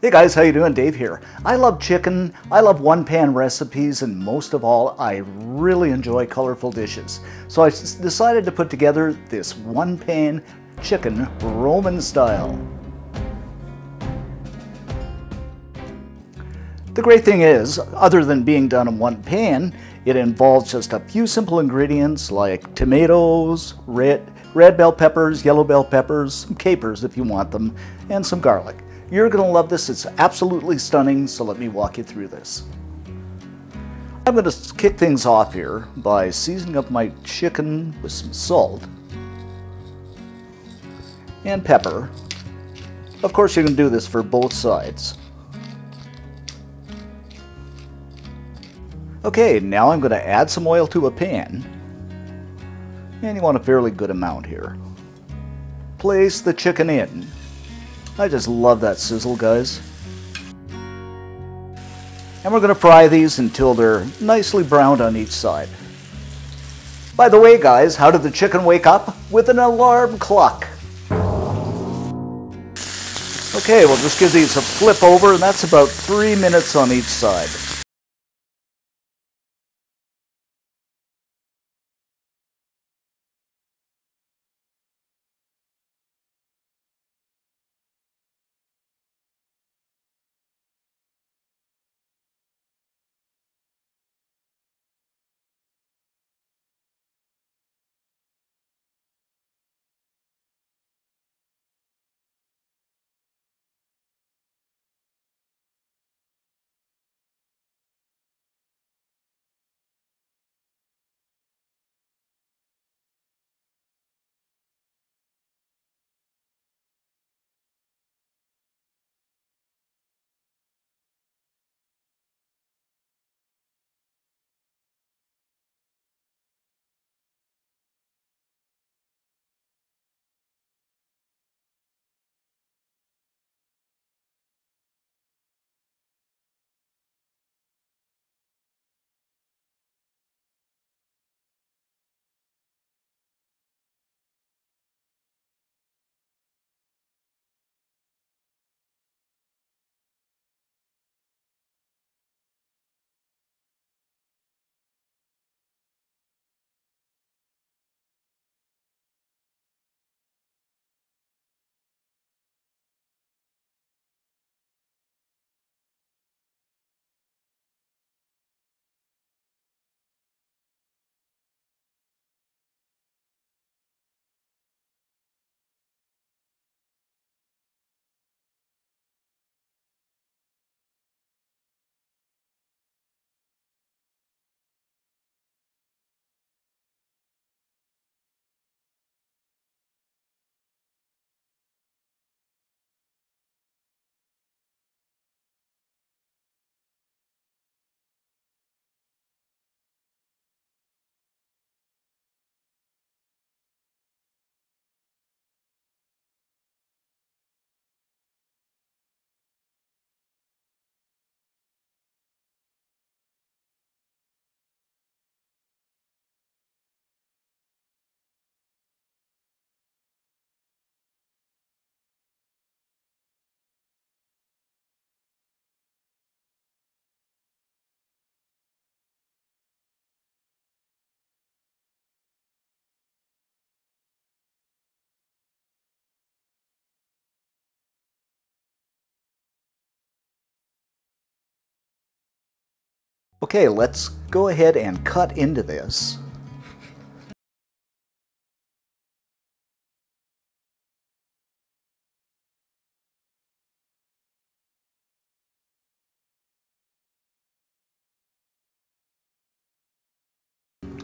Hey guys, how you doing? Dave here. I love chicken, I love one-pan recipes, and most of all, I really enjoy colorful dishes. So I decided to put together this one-pan chicken Roman style. The great thing is, other than being done in one pan, it involves just a few simple ingredients like tomatoes, red bell peppers, yellow bell peppers, some capers if you want them, and some garlic. You're going to love this. It's absolutely stunning, so let me walk you through this. I'm going to kick things off here by seasoning up my chicken with some salt and pepper. Of course, you can do this for both sides. Okay, now I'm going to add some oil to a pan, and you want a fairly good amount here. Place the chicken in. I just love that sizzle, guys. And we're going to fry these until they're nicely browned on each side. By the way, guys, how did the chicken wake up? With an alarm clock. Okay, we'll just give these a flip over, and that's about 3 minutes on each side. Okay, let's go ahead and cut into this.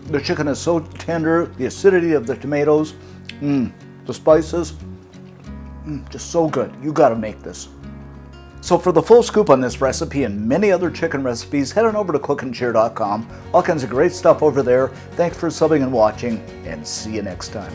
The chicken is so tender, the acidity of the tomatoes, the spices, just so good. You gotta make this. So for the full scoop on this recipe and many other chicken recipes, head on over to cookandshare.com. All kinds of great stuff over there. Thanks for subbing and watching, and see you next time.